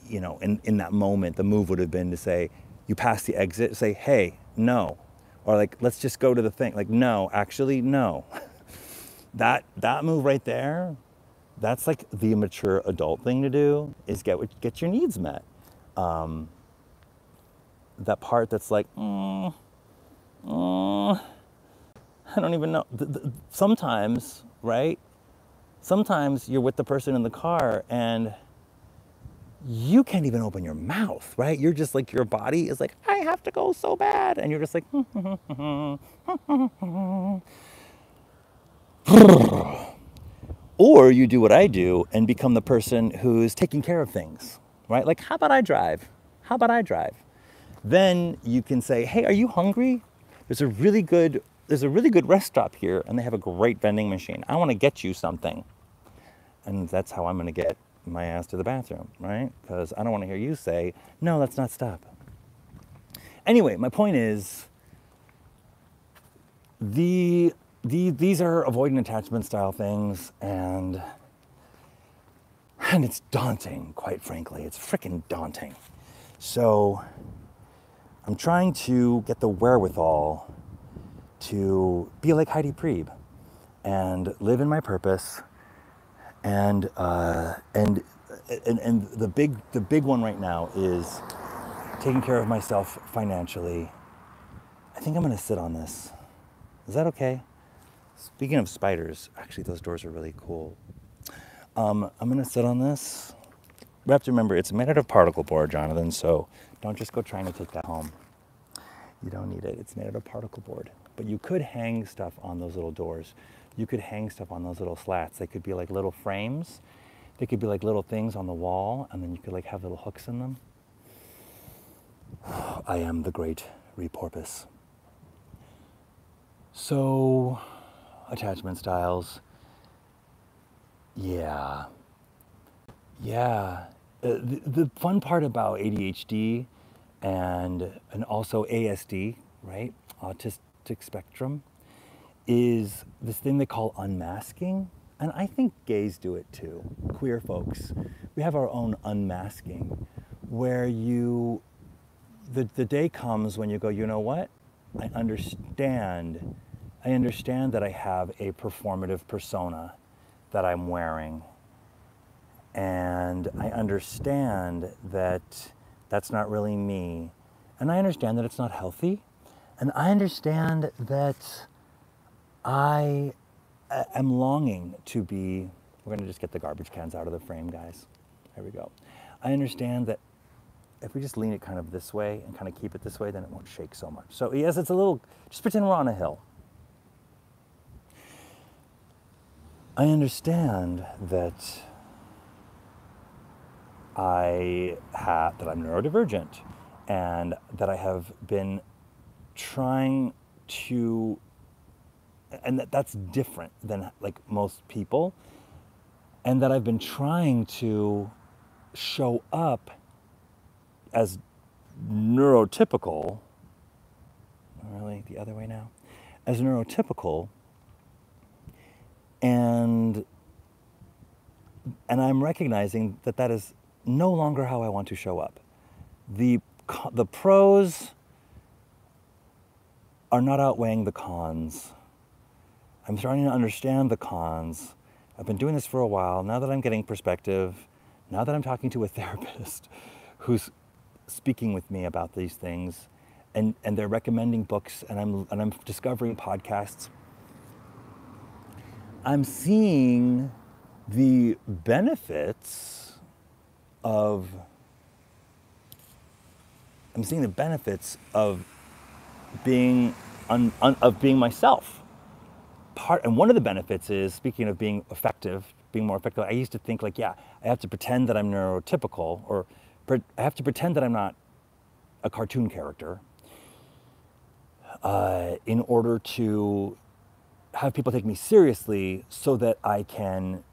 in that moment, the move would have been to say, you pass the exit, say, hey, no. Or like, let's just go to the thing. Like, no, actually, no. That move right there, that's like the mature adult thing to do, is get your needs met. That part that's like, I don't even know. Sometimes, right? Sometimes you're with the person in the car and you can't even open your mouth, right? You're just like, your body is like, I have to go so bad. And you're just like, or you do what I do and become the person who's taking care of things, right? Like, how about I drive? Then you can say, hey, are you hungry? There's a really good rest stop here and they have a great vending machine. I want to get you something. And that's how I'm going to get my ass to the bathroom, right? Because I don't want to hear you say, no, let's not stop. Anyway, my point is, these are avoidant attachment style things, and it's daunting, quite frankly. It's freaking daunting. So I'm trying to get the wherewithal to be like Heidi Priebe. and live in my purpose. And the big one right now is taking care of myself financially. I think I'm gonna sit on this. Is that okay? Speaking of spiders, actually those doors are really cool. I'm gonna sit on this. We have to remember it's made out of particle board, Jonathan, so don't just go trying to take that home. You don't need it. It's made out of particle board. But you could hang stuff on those little doors. You could hang stuff on those little slats. They could be like little frames. They could be like little things on the wall, and then you could like have little hooks in them. I am the great repurpose. So, attachment styles. Yeah. The fun part about ADHD and also ASD, right? Autistic spectrum, is this thing they call unmasking. And I think gays do it too, queer folks. We have our own unmasking where the day comes when you go, you know what? I understand that I have a performative persona that I'm wearing. And I understand that that's not really me. And I understand that it's not healthy. And I understand that I am longing to be, we're gonna just get the garbage cans out of the frame, guys. There we go. I understand that if we just lean it kind of this way and kind of keep it this way, then it won't shake so much. So yes, it's a little, just pretend we're on a hill. I understand that that I'm neurodivergent and that I have been trying to, and that's different than like most people, and that I've been trying to show up as neurotypical, really the other way now, as neurotypical, and I'm recognizing that that is no longer how I want to show up. The pros are not outweighing the cons. I'm starting to understand the cons. I've been doing this for a while. Now that I'm getting perspective, now that I'm talking to a therapist who's speaking with me about these things, and they're recommending books, and I'm discovering podcasts, I'm seeing the benefits of being myself. And one of the benefits is, speaking of being effective, being more effective, I used to think like, yeah, I have to pretend that I'm neurotypical, or I have to pretend that I'm not a cartoon character in order to have people take me seriously so that I can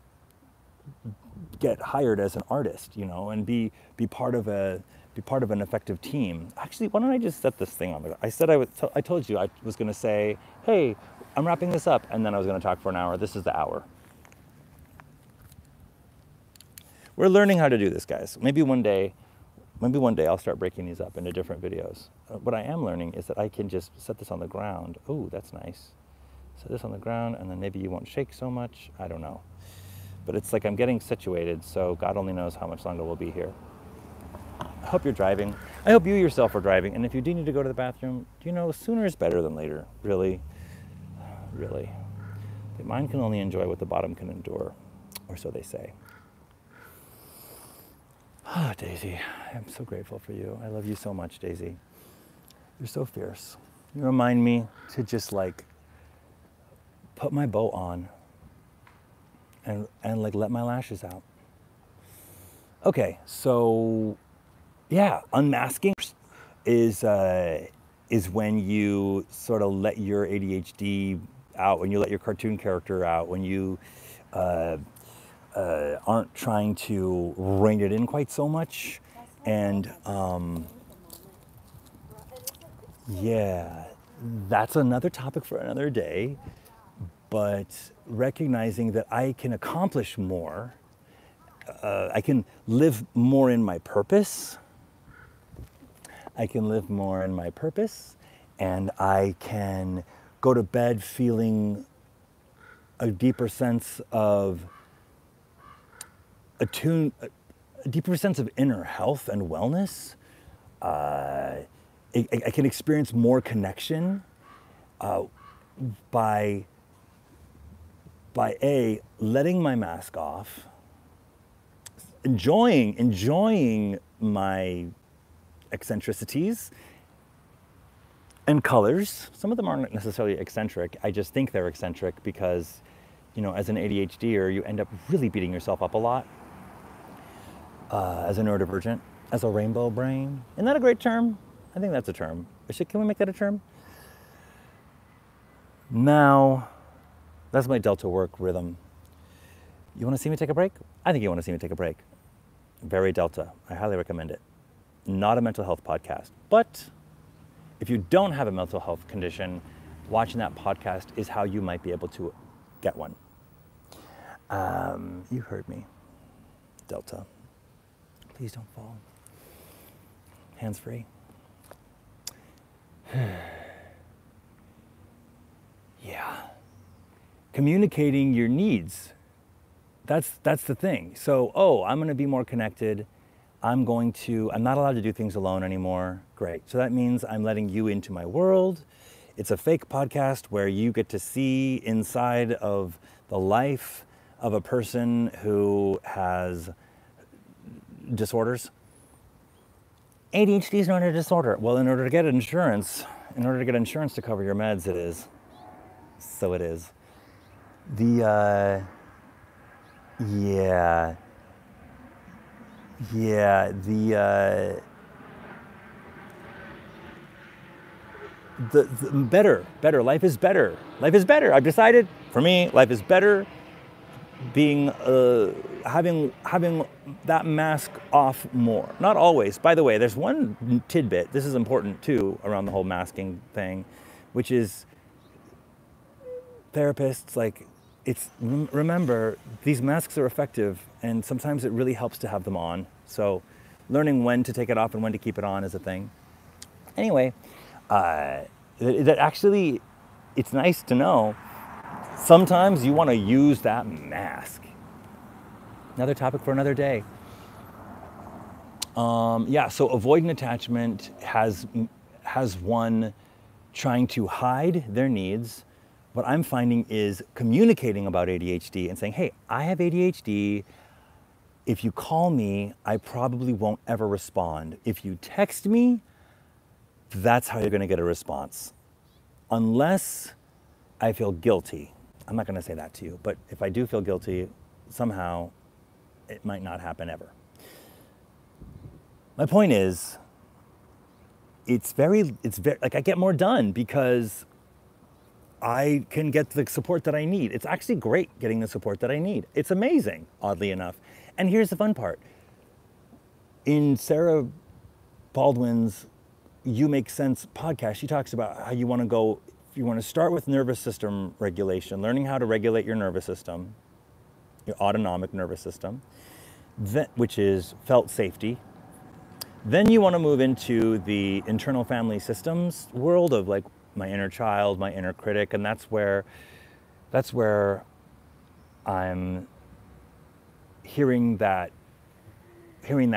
get hired as an artist, you know, and be part of an effective team. Actually, why don't I just set this thing on the, I told you I was going to say, hey, I'm wrapping this up, and then I was going to talk for an hour. This is the hour. We're learning how to do this, guys. Maybe one day I'll start breaking these up into different videos. What I am learning is that I can just set this on the ground. Oh, that's nice. Set this on the ground, and then maybe you won't shake so much. I don't know. But it's like I'm getting situated, so God only knows how much longer we'll be here. I hope you're driving. I hope you yourself are driving. And if you do need to go to the bathroom, you know, sooner is better than later. Really. Really. The mind can only enjoy what the bottom can endure, or so they say. Ah, Daisy, I'm so grateful for you. I love you so much, Daisy. You're so fierce. You remind me to just like put my bow on and like let my lashes out. Okay, so yeah, unmasking is when you sort of let your ADHD out, when you let your cartoon character out, when you aren't trying to rein it in quite so much. And yeah, that's another topic for another day. But recognizing that I can accomplish more, I can live more in my purpose. I can live more in my purpose, and I can go to bed feeling a deeper sense of a deeper sense of inner health and wellness. I can experience more connection by letting my mask off, enjoying my eccentricities and colors. Some of them aren't necessarily eccentric. I just think they're eccentric because, you know, as an ADHDer, you end up really beating yourself up a lot. As a neurodivergent, as a rainbow brain. Isn't that a great term? I think that's a term. Can we make that a term? Now, that's my delta work rhythm. You want to see me take a break? I think you want to see me take a break. Very delta. I highly recommend it. Not a mental health podcast, but if you don't have a mental health condition, watching that podcast is how you might be able to get one. You heard me. Delta. Please don't fall. Hands free. Yeah. Communicating your needs. That's the thing. So, I'm going to be more connected. I'm not allowed to do things alone anymore. Great. So that means I'm letting you into my world. It's a fake podcast where you get to see inside of the life of a person who has disorders. ADHD is not a disorder. Well, in order to get insurance to cover your meds, it is. So it is. The better. Life is better. Life is better. I've decided, for me, life is better being, having that mask off more. Not always. By the way, there's one tidbit, this is important too, around the whole masking thing, which is therapists, remember, these masks are effective, and sometimes it really helps to have them on. So learning when to take it off and when to keep it on is a thing. Anyway, that actually, it's nice to know, sometimes you want to use that mask. Another topic for another day. So avoidant attachment has one trying to hide their needs. What I'm finding is communicating about ADHD and saying, hey, I have ADHD. If you call me, I probably won't ever respond. If you text me, that's how you're going to get a response. Unless I feel guilty. I'm not going to say that to you, but if I do feel guilty, somehow it might not happen ever. My point is, it's very like I get more done because I can get the support that I need. It's actually great getting the support that I need. It's amazing, oddly enough. And here's the fun part. In Sarah Baldwin's You Make Sense podcast, she talks about how you want to start with nervous system regulation, learning how to regulate your nervous system, your autonomic nervous system, which is felt safety. Then you want to move into the internal family systems world of like my inner child, my inner critic, and that's where I'm hearing that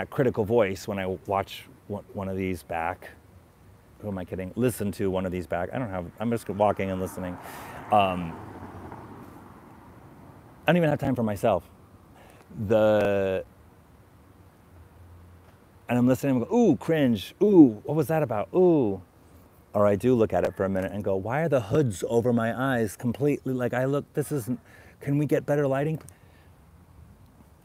critical voice when I watch one of these back. Who am I kidding? Listen to one of these back. I'm just walking and listening. I don't even have time for myself. And I'm listening and go, ooh, cringe. Ooh, what was that about? Ooh. Or I do look at it for a minute and go, why are the hoods over my eyes completely, can we get better lighting?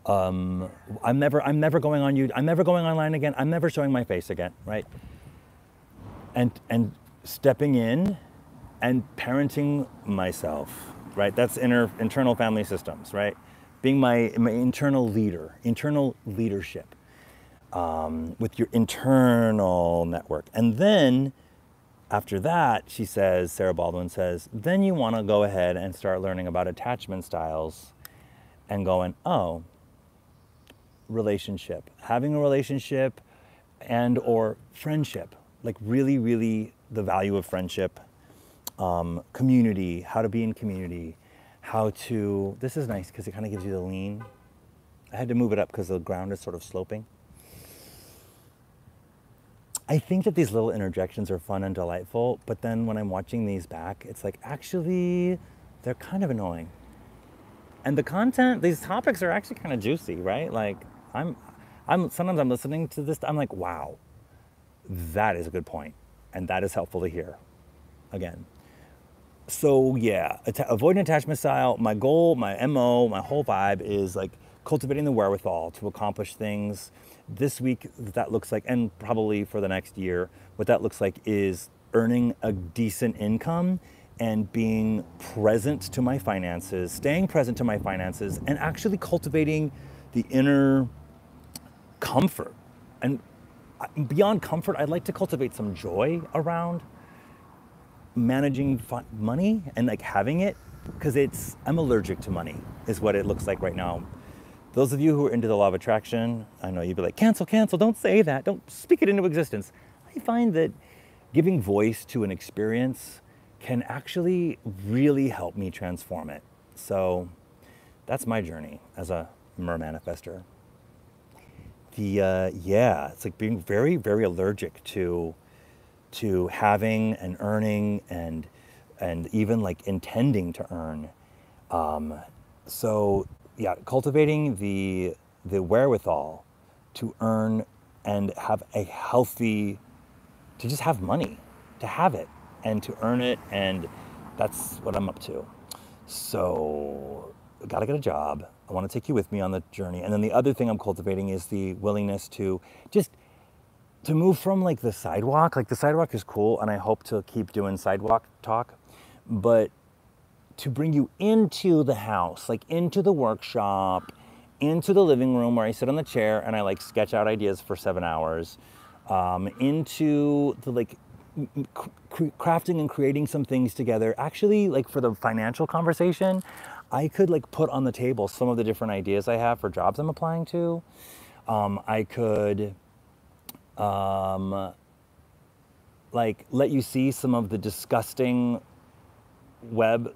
I'm never going on YouTube. I'm never going online again. I'm never showing my face again, right? And stepping in and parenting myself, right? That's internal family systems, right? Being my internal leadership with your internal network. And then after that, Sarah Baldwin says, then you want to go ahead and start learning about attachment styles and going, relationship, having a relationship and or friendship, like really, really the value of friendship, community, how to be in community, how to, this is nice because it kind of gives you the lean. I had to move it up because the ground is sort of sloping. I think that these little interjections are fun and delightful, but then when I'm watching these back, it's like, actually, they're kind of annoying. And the content, these topics are actually kind of juicy, right? Like, sometimes I'm listening to this, I'm like, wow, that is a good point, and that is helpful to hear. Again. So yeah, avoidant attachment style, my goal, my MO, my whole vibe is like cultivating the wherewithal to accomplish things. This week, that looks like, and probably for the next year, what that looks like is earning a decent income and being present to my finances, staying present to my finances, and actually cultivating the inner comfort. And beyond comfort, I'd like to cultivate some joy around managing money and like having it, because I'm allergic to money is what it looks like right now. Those of you who are into the law of attraction, I know you'd be like, cancel, don't say that, don't speak it into existence. I find that giving voice to an experience can actually really help me transform it. So that's my journey as a manifester. It's like being very, very allergic to having and earning and even like intending to earn. So yeah, cultivating the wherewithal to earn and have a healthy, to just have money, to have it and to earn it, and that's what I'm up to. So I gotta get a job. I want to take you with me on the journey. And then the other thing I'm cultivating is the willingness to just to move from like the sidewalk is cool, and I hope to keep doing sidewalk talk, but to bring you into the house, like into the workshop, into the living room where I sit on the chair and I like sketch out ideas for 7 hours, into the like crafting and creating some things together. Actually, like for the financial conversation, I could like put on the table some of the different ideas I have for jobs I'm applying to. I could like let you see some of the disgusting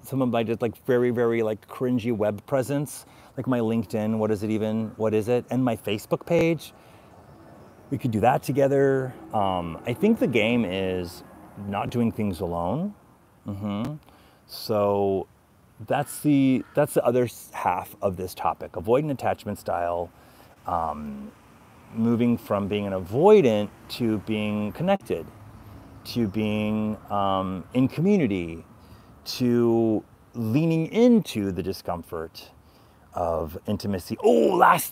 some of my just like very, very like cringy web presence, like my LinkedIn, what is it? And my Facebook page. We could do that together. I think the game is not doing things alone. So that's the other half of this topic, avoidant attachment style, moving from being an avoidant to being connected, to being in community, to leaning into the discomfort of intimacy. Is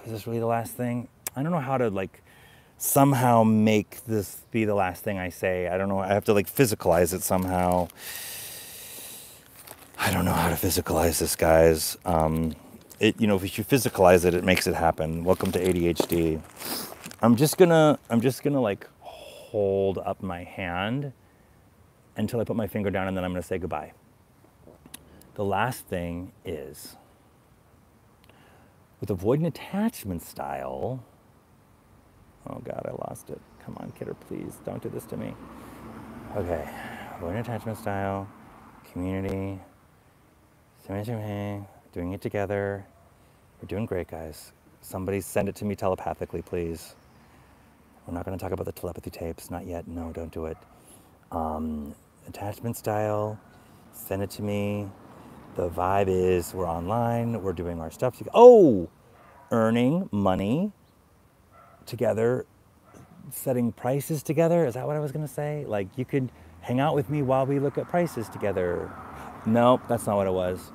this really the last thing? I don't know how to like somehow make this be the last thing I say. I don't know. I have to like physicalize it somehow. I don't know how to physicalize this, guys. If you physicalize it, it makes it happen. Welcome to ADHD. I'm just gonna like hold up my hand until I put my finger down, and then I'm gonna say goodbye. The last thing is, with avoidant attachment style, oh God, I lost it. Come on, kidder, please, don't do this to me. Okay, avoidant attachment style, community, doing it together. We're doing great, guys. Somebody send it to me telepathically, please. We're not gonna talk about the telepathy tapes, not yet, no, don't do it. Attachment style, send it to me. The vibe is we're online, we're doing our stuff together. Earning money together, setting prices together. Is that what I was gonna say? Like you could hang out with me while we look at prices together. Nope, that's not what it was.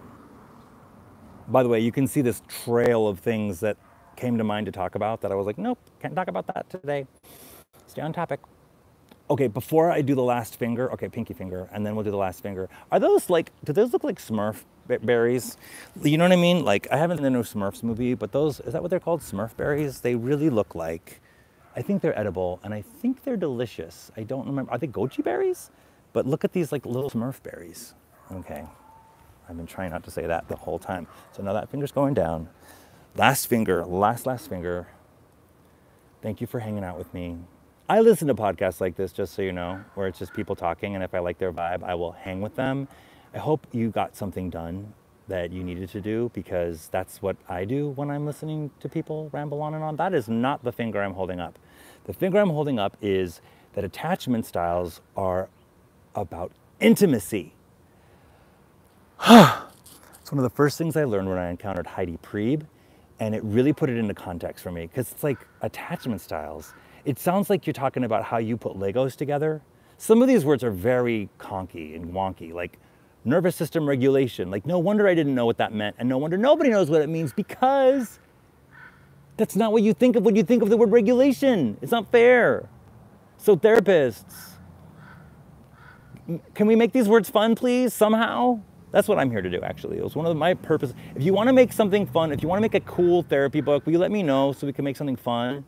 By the way, you can see this trail of things that came to mind to talk about that I was like, nope, can't talk about that today. Stay on topic. Okay, before I do the last finger, okay, pinky finger, and then we'll do the last finger. Are those like, do those look like Smurf berries? You know what I mean? Like, I haven't seen the new Smurfs movie, but those, is that what they're called? Smurf berries? They really look like, I think they're edible, and I think they're delicious. I don't remember, are they goji berries? But look at these like little Smurf berries. Okay, I've been trying not to say that the whole time. So now that finger's going down. Last finger, last finger. Thank you for hanging out with me. I listen to podcasts like this, just so you know, where it's just people talking, and if I like their vibe, I will hang with them. I hope you got something done that you needed to do, because that's what I do when I'm listening to people ramble on and on. That is not the finger I'm holding up. The finger I'm holding up is that attachment styles are about intimacy. It's one of the first things I learned when I encountered Heidi Priebe, and it really put it into context for me, because it's like attachment styles. It sounds like you're talking about how you put Legos together. Some of these words are very conky and wonky, like nervous system regulation. Like, no wonder I didn't know what that meant, and no wonder nobody knows what it means, because that's not what you think of when you think of the word regulation. It's not fair. So therapists, can we make these words fun, please, somehow? That's what I'm here to do, actually. It was one of my purposes. If you want to make something fun, if you want to make a cool therapy book, will you let me know so we can make something fun?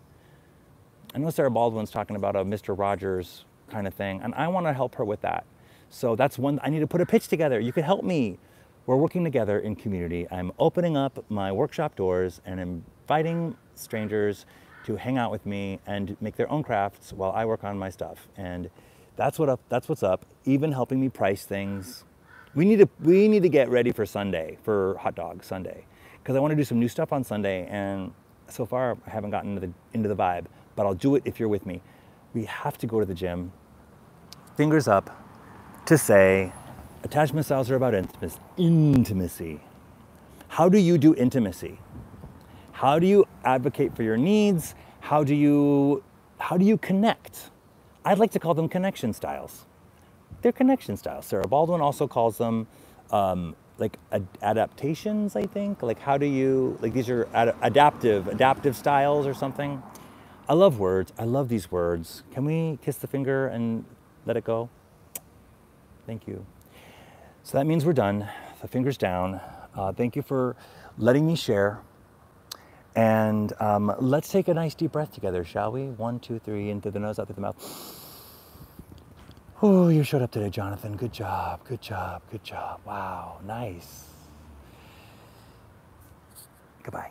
I know Sarah Baldwin's talking about a Mr. Rogers kind of thing, and I want to help her with that. So that's one, I need to put a pitch together. You could help me. We're working together in community. I'm opening up my workshop doors and inviting strangers to hang out with me and make their own crafts while I work on my stuff. And that's what's up. Even helping me price things. We need to get ready for Sunday, for Hot Dog Sunday, because I want to do some new stuff on Sunday, and so far I haven't gotten into the vibe, but I'll do it if you're with me. We have to go to the gym, fingers up, to say attachment styles are about intimacy. How do you do intimacy? How do you advocate for your needs? How do you connect? I'd like to call them connection styles. They're connection styles. Sarah Baldwin also calls them like adaptations, I think. Like, how do you, like, these are adaptive styles or something. I love words. I love these words. Can we kiss the finger and let it go? Thank you. So that means we're done. The finger's down. Thank you for letting me share. And let's take a nice deep breath together, shall we? 1, 2, 3, in through the nose, out through the mouth. Oh, you showed up today, Jonathan. Good job, good job, good job. Wow, nice. Goodbye.